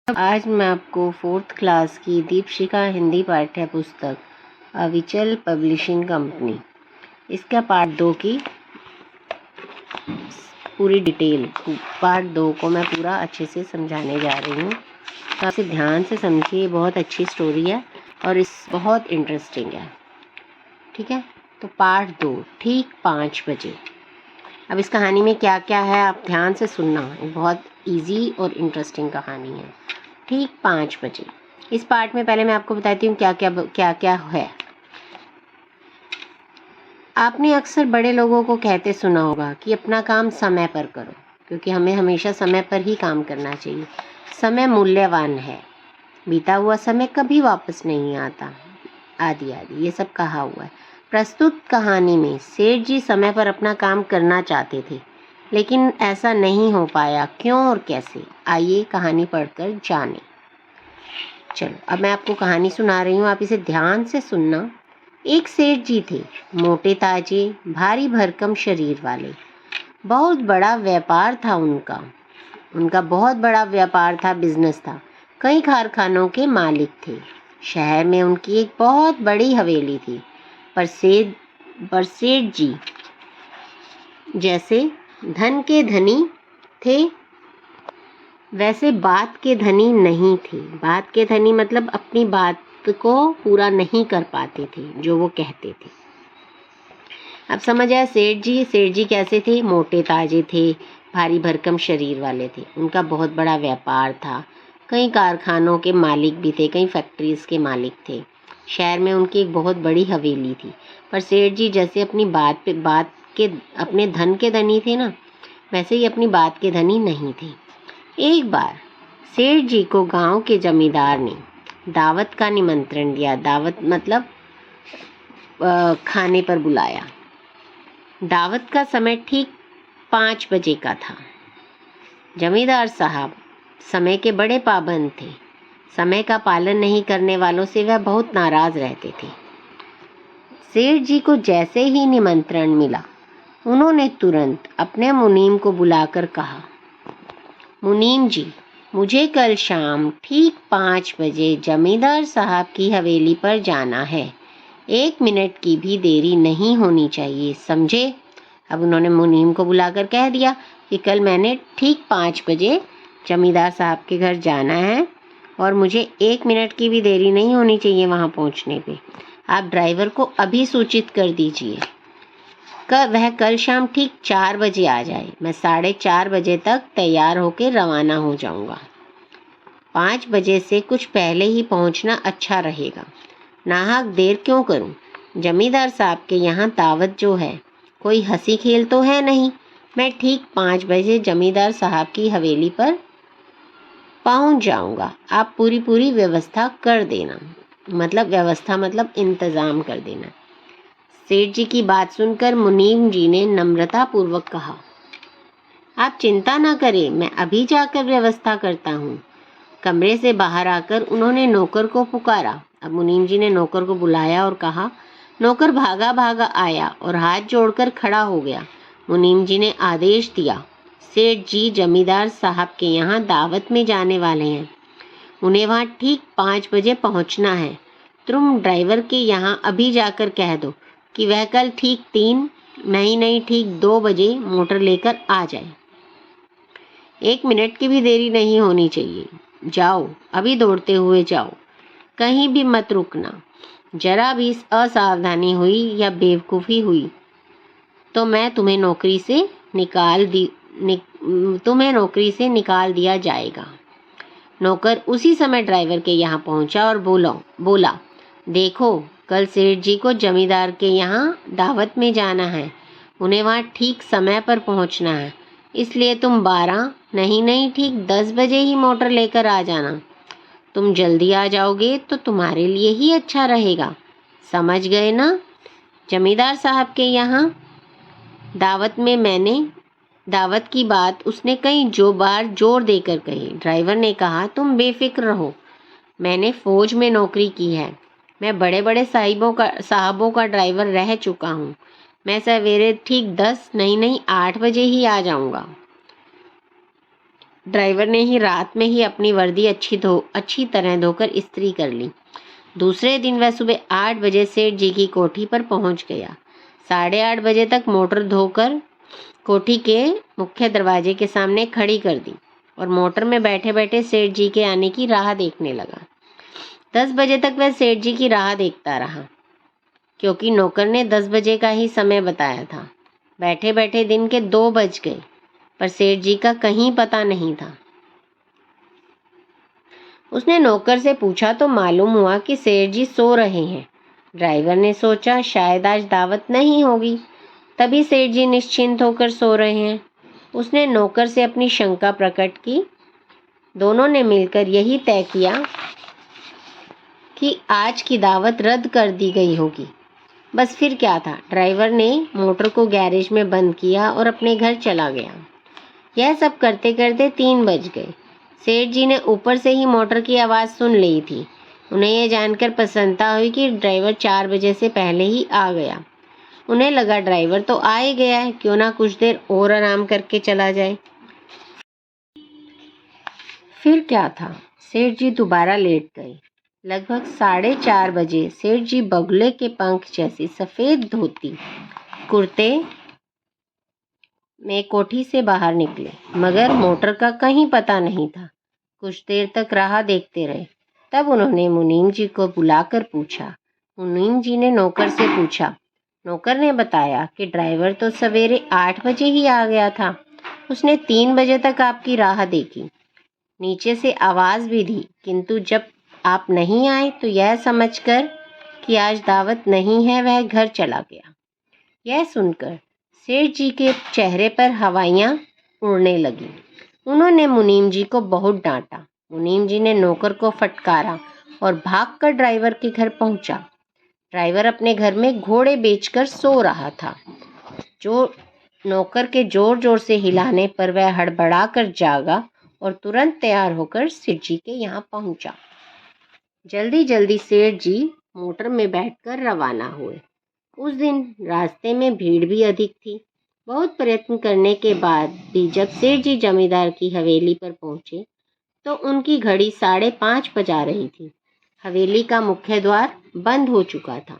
आज मैं आपको 4th क्लास की दीपशिखा हिंदी पाठ्य पुस्तक अविचल पब्लिशिंग कंपनी इसका पार्ट 2 की पूरी डिटेल पार्ट 2 को मैं पूरा अच्छे से समझाने जा रही हूँ। तो आप इसे ध्यान से समझिए, बहुत अच्छी स्टोरी है और इस बहुत इंटरेस्टिंग है। ठीक है, तो पार्ट 2 ठीक 5 बजे। अब इस कहानी में क्या क्या है आप ध्यान से सुनना, बहुत इजी और इंटरेस्टिंग कहानी है। ठीक 5 बजे। इस पार्ट में पहले मैं आपको बताती हूँ क्या क्या है। आपने अक्सर बड़े लोगों को कहते सुना होगा कि अपना काम समय पर करो, क्योंकि हमें हमेशा समय पर ही काम करना चाहिए। समय मूल्यवान है, बीता हुआ समय कभी वापस नहीं आता, आदि आदि ये सब कहा हुआ है। प्रस्तुत कहानी में सेठ जी समय पर अपना काम करना चाहते थे, लेकिन ऐसा नहीं हो पाया। क्यों और कैसे, आइए कहानी पढ़कर जानें। चलो अब मैं आपको कहानी सुना रही हूँ, आप इसे ध्यान से सुनना। एक सेठ जी थे, मोटे ताजे, भारी भरकम शरीर वाले। बहुत बड़ा व्यापार था उनका बहुत बड़ा व्यापार था, बिजनेस था। कई कारखानों के मालिक थे। शहर में उनकी एक बहुत बड़ी हवेली थी। पर सेठ जी जैसे धन के धनी थे, वैसे बात के धनी नहीं थे। बात के धनी मतलब अपनी बात को पूरा नहीं कर पाते थे जो वो कहते थे। अब समझ आया। सेठ जी कैसे थे? मोटे ताजे थे, भारी भरकम शरीर वाले थे। उनका बहुत बड़ा व्यापार था। कई कारखानों के मालिक भी थे, कई फैक्ट्रीज के मालिक थे। शहर में उनकी एक बहुत बड़ी हवेली थी। पर सेठ जी जैसे अपनी बात के अपने धन के धनी थे ना, वैसे ही अपनी बात के धनी नहीं थे। एक बार सेठ जी को गांव के जमींदार ने दावत का निमंत्रण दिया। दावत मतलब खाने पर बुलाया। दावत का समय ठीक 5 बजे का था। जमींदार साहब समय के बड़े पाबंद थे। समय का पालन नहीं करने वालों से वह बहुत नाराज रहते थे। सेठ जी को जैसे ही निमंत्रण मिला, उन्होंने तुरंत अपने मुनीम को बुलाकर कहा, मुनीम जी, मुझे कल शाम ठीक 5 बजे जमींदार साहब की हवेली पर जाना है। 1 मिनट की भी देरी नहीं होनी चाहिए, समझे? अब उन्होंने मुनीम को बुलाकर कह दिया कि कल मैंने ठीक 5 बजे जमींदार साहब के घर जाना है और मुझे 1 मिनट की भी देरी नहीं होनी चाहिए वहां पहुंचने पे। आप ड्राइवर को अभी सूचित कर दीजिए वह कल शाम ठीक 4 बजे आ जाए। मैं 4:30 बजे तक तैयार होकर रवाना हो जाऊंगा। 5 बजे से कुछ पहले ही पहुंचना अच्छा रहेगा। नाहक देर क्यों करूं? जमींदार साहब के यहाँ दावत जो है, कोई हंसी खेल तो है नहीं। मैं ठीक 5 बजे जमींदार साहब की हवेली पर पहुंच जाऊंगा। आप पूरी व्यवस्था कर देना। व्यवस्था मतलब इंतजाम कर देना। सेठ जी की बात सुनकर मुनीम जी ने नम्रता पूर्वक कहा, आप चिंता न करें, मैं अभी जाकर व्यवस्था करता हूँ। कमरे से बाहर आकर उन्होंने नौकर को पुकारा। अब मुनीम जी ने नौकर को बुलाया और कहा। नौकर भागा भागा आया और हाथ जोड़कर खड़ा हो गया। मुनीम जी ने आदेश दिया, सेठ जी जमींदार साहब के यहाँ दावत में जाने वाले हैं। उन्हें वहाँ ठीक 5 बजे पहुँचना है। तुम ड्राइवर के यहाँ अभी जाकर कह दो कि वह कल ठीक 3 नहीं ठीक 2 बजे मोटर लेकर आ जाए। 1 मिनट की भी देरी नहीं होनी चाहिए। जाओ, अभी दौड़ते हुए जाओ, कहीं भी मत रुकना। जरा भी असावधानी हुई या बेवकूफ़ी हुई तो मैं तुम्हें नौकरी से निकाल दिया जाएगा। नौकर उसी समय ड्राइवर के यहाँ पहुंचा और बोला, देखो, कल सेठ जी को जमींदार के यहाँ दावत में जाना है। उन्हें वहाँ ठीक समय पर पहुंचना है, इसलिए तुम 12 नहीं ठीक 10 बजे ही मोटर लेकर आ जाना। तुम जल्दी आ जाओगे तो तुम्हारे लिए ही अच्छा रहेगा, समझ गए ना? जमींदार साहब के यहाँ दावत की बात उसने कई बार जोर देकर कही। ड्राइवर ने कहा, तुम बेफिक्र रहो, मैंने फौज में नौकरी की है। मैं बड़े बड़े साहबों का ड्राइवर रह चुका हूँ। मैं सवेरे ठीक 10 नहीं 8 बजे ही आ जाऊंगा। ड्राइवर ने ही रात में ही अपनी वर्दी अच्छी तरह धोकर इस्त्री कर ली। दूसरे दिन वह सुबह 8 बजे सेठ जी की कोठी पर पहुंच गया। 8:30 बजे तक मोटर धोकर कोठी के मुख्य दरवाजे के सामने खड़ी कर दी और मोटर में बैठे बैठे सेठ जी के आने की राह देखने लगा। 10 बजे तक वह सेठ जी की राह देखता रहा, क्योंकि नौकर ने 10 बजे का ही समय बताया था। बैठे बैठे दिन के 2 बज गए, पर सेठ जी का कहीं पता नहीं था। उसने नौकर से पूछा तो मालूम हुआ कि सेठ जी सो रहे हैं। ड्राइवर ने सोचा शायद आज दावत नहीं होगी, तभी सेठ जी निश्चिंत होकर सो रहे हैं। उसने नौकर से अपनी शंका प्रकट की। दोनों ने मिलकर यही तय किया कि आज की दावत रद्द कर दी गई होगी। बस फिर क्या था, ड्राइवर ने मोटर को गैरेज में बंद किया और अपने घर चला गया। यह सब करते करते 3 बज गए। सेठ जी ने ऊपर से ही मोटर की आवाज़ सुन ली थी। उन्हें यह जानकर प्रसन्नता हुई कि ड्राइवर 4 बजे से पहले ही आ गया। उन्हें लगा ड्राइवर तो आ ही गया है, क्यों ना कुछ देर और आराम करके चला जाए। फिर क्या था, सेठ जी दोबारा लेट गए। लगभग 4:30 बजे सेठ जी बगुले के पंख जैसी सफ़ेद धोती कुर्ते में कोठी से बाहर निकले, मगर मोटर का कहीं पता नहीं था। कुछ देर तक राह देखते रहे। तब उन्होंने मुनीम जी को बुलाकर पूछा। मुनीम जी ने नौकर से पूछा। नौकर ने बताया कि ड्राइवर तो सवेरे 8 बजे ही आ गया था। उसने 3 बजे तक आपकी राह देखी, नीचे से आवाज़ भी दी, किंतु जब आप नहीं आए तो यह समझकर कि आज दावत नहीं है वह घर चला गया। यह सुनकर सेठ जी के चेहरे पर हवाइयाँ उड़ने लगीं। उन्होंने मुनीम जी को बहुत डांटा। मुनीम जी ने नौकर को फटकारा और भागकर ड्राइवर के घर पहुंचा। ड्राइवर अपने घर में घोड़े बेचकर सो रहा था। जो नौकर के जोर जोर से हिलाने पर वह हड़बड़ा कर जागा और तुरंत तैयार होकर सेठ जी के यहाँ पहुंचा। जल्दी जल्दी सेठ जी मोटर में बैठकर रवाना हुए। उस दिन रास्ते में भीड़ भी अधिक थी। बहुत प्रयत्न करने के बाद भी जब सेठ जी जमींदार की हवेली पर पहुंचे तो उनकी घड़ी 5:30 बजा रही थी। हवेली का मुख्य द्वार बंद हो चुका था।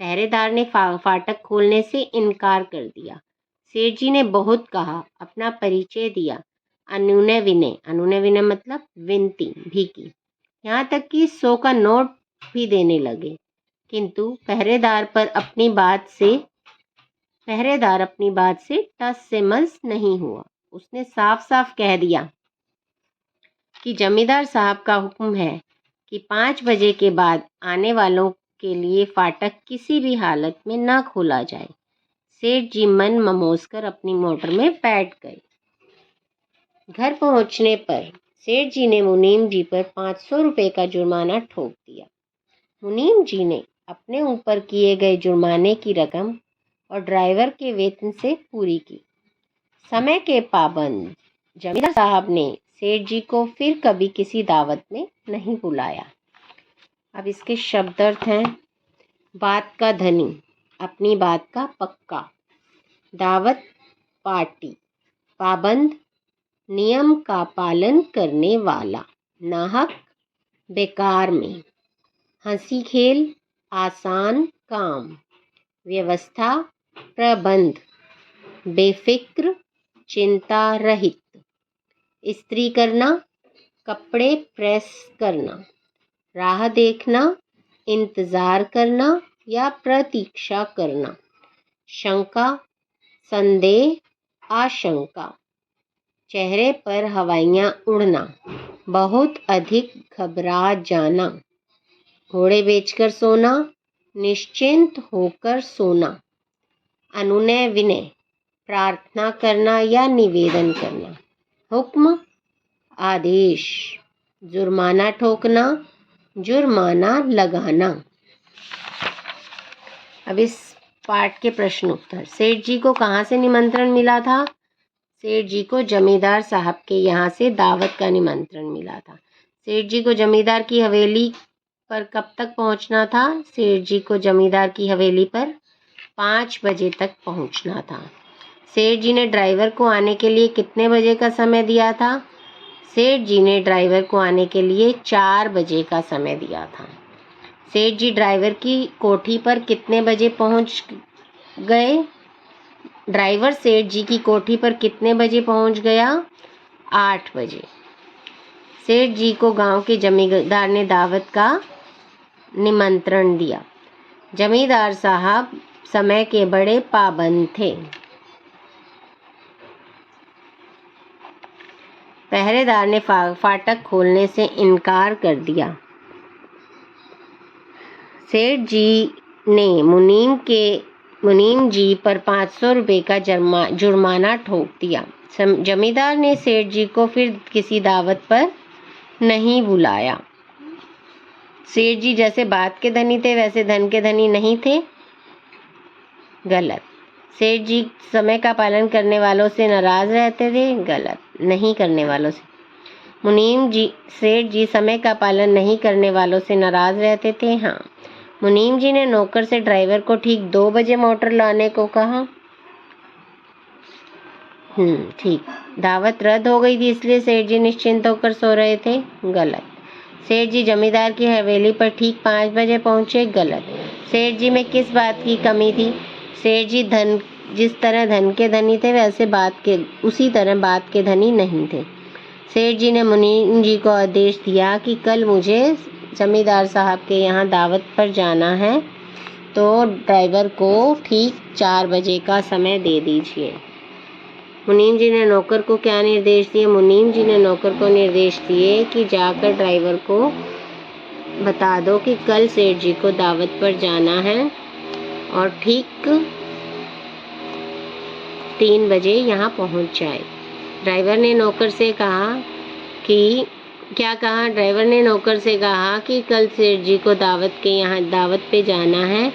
पहरेदार ने फाटक खोलने से इनकार कर दिया। सेठ जी ने बहुत कहा, अपना परिचय दिया, अनुनय विनय मतलब विनती भी की, यहाँ तक कि 100 का नोट भी देने लगे, किंतु पहरेदार अपनी बात से टस से मस नहीं हुआ। उसने साफ साफ कह दिया कि जमींदार साहब का हुक्म है कि 5 बजे के बाद आने वालों के लिए फाटक किसी भी हालत में न खोला जाए। सेठ जी मन ममोसकर अपनी मोटर में बैठ गए। घर पहुंचने पर सेठ जी ने मुनीम जी पर 500 रुपये का जुर्माना ठोक दिया। मुनीम जी ने अपने ऊपर किए गए जुर्माने की रकम और ड्राइवर के वेतन से पूरी की। समय के पाबंद जमींदार साहब ने सेठ जी को फिर कभी किसी दावत में नहीं बुलाया। अब इसके शब्द अर्थ हैं। बात का धनी, अपनी बात का पक्का। दावत, पार्टी। पाबंद, नियम का पालन करने वाला। नाहक, बेकार में। हंसी खेल, आसान काम। व्यवस्था, प्रबंध। बेफिक्र, चिंता रहित। इस्त्री करना, कपड़े प्रेस करना। राह देखना, इंतज़ार करना या प्रतीक्षा करना। शंका, संदेह, आशंका। चेहरे पर हवाइयाँ उड़ना, बहुत अधिक घबरा जाना। घोड़े बेचकर सोना, निश्चिंत होकर सोना। अनुनय विनय, प्रार्थना करना या निवेदन करना। हुक्म, आदेश। जुर्माना ठोकना, जुर्माना लगाना। अब इस पाठ के प्रश्न उत्तर। सेठ जी को कहाँ से निमंत्रण मिला था? सेठ जी को जमींदार साहब के यहाँ से दावत का निमंत्रण मिला था। सेठ जी को जमींदार की हवेली पर कब तक पहुँचना था? सेठ जी को जमींदार की हवेली पर 5 बजे तक पहुँचना था। सेठ जी ने ड्राइवर को आने के लिए कितने बजे का समय दिया था? सेठ जी ने ड्राइवर को आने के लिए 4 बजे का समय दिया था। सेठ जी ड्राइवर की कोठी पर कितने बजे पहुंच गए? ड्राइवर सेठ जी की कोठी पर कितने बजे पहुंच गया? 8 बजे। सेठ जी को गांव के जमींदार ने दावत का निमंत्रण दिया। जमींदार साहब समय के बड़े पाबंद थे। पहरेदार ने फाटक खोलने से इनकार कर दिया। सेठ जी ने मुनीम जी पर 500 रुपये का जुर्माना ठोक दिया। जमींदार ने सेठ जी को फिर किसी दावत पर नहीं बुलाया। सेठ जी जैसे बात के धनी थे वैसे धन के धनी नहीं थे। गलत। सेठ जी समय का पालन करने वालों से नाराज रहते थे। गलत। नहीं करने वालों से। सेठ जी समय का पालन नहीं करने वालों से नाराज रहते थे। हाँ। मुनीम जी ने नौकर से ड्राइवर को ठीक 2 बजे मोटर लाने को कहा। ठीक। दावत रद्द हो गई थी इसलिए सेठ जी निश्चिंत होकर सो रहे थे। गलत। सेठ जी जमींदार की हवेली पर ठीक 5 बजे पहुंचे। गलत। सेठ जी में किस बात की कमी थी? सेठ जी जिस तरह धन के धनी थे वैसे उसी तरह बात के धनी नहीं थे। सेठ जी ने मुनीम जी को आदेश दिया कि कल मुझे जमींदार साहब के यहाँ दावत पर जाना है, तो ड्राइवर को ठीक 4 बजे का समय दे दीजिए। मुनीम जी ने नौकर को क्या निर्देश दिए? मुनीम जी ने नौकर को निर्देश दिए कि जाकर ड्राइवर को बता दो कि कल सेठ जी को दावत पर जाना है और ठीक 3 बजे यहाँ पहुँच जाए। ड्राइवर ने नौकर से कहा कि ड्राइवर ने नौकर से कहा कि कल सेठ जी को दावत पे जाना है,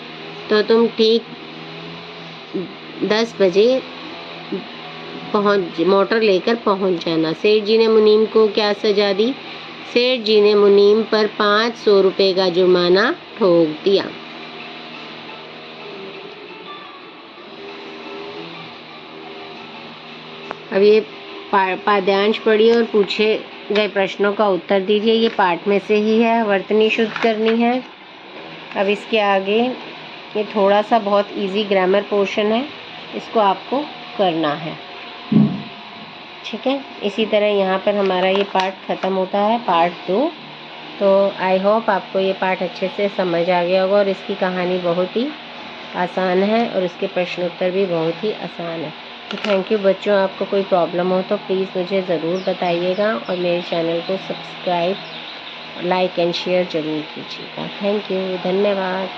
तो तुम ठीक 10 बजे मोटर लेकर पहुंच जाना। सेठ जी ने मुनीम को क्या सजा दी? सेठ जी ने मुनीम पर 500 रुपये का जुर्माना ठोक दिया। अब ये पाद्यांश पढ़िए और पूछे गए प्रश्नों का उत्तर दीजिए। ये पाठ में से ही है, वर्तनी शुद्ध करनी है। अब इसके आगे ये थोड़ा सा बहुत इजी ग्रामर पोर्शन है, इसको आपको करना है। ठीक है। इसी तरह यहाँ पर हमारा ये पाठ ख़त्म होता है, पार्ट 2। तो आई होप आपको ये पाठ अच्छे से समझ आ गया होगा और इसकी कहानी बहुत ही आसान है और इसके प्रश्नोत्तर भी बहुत ही आसान है। तो थैंक यू बच्चों। आपको कोई प्रॉब्लम हो तो प्लीज़ मुझे ज़रूर बताइएगा और मेरे चैनल को सब्सक्राइब, लाइक एंड शेयर ज़रूर कीजिएगा। Thank you. धन्यवाद।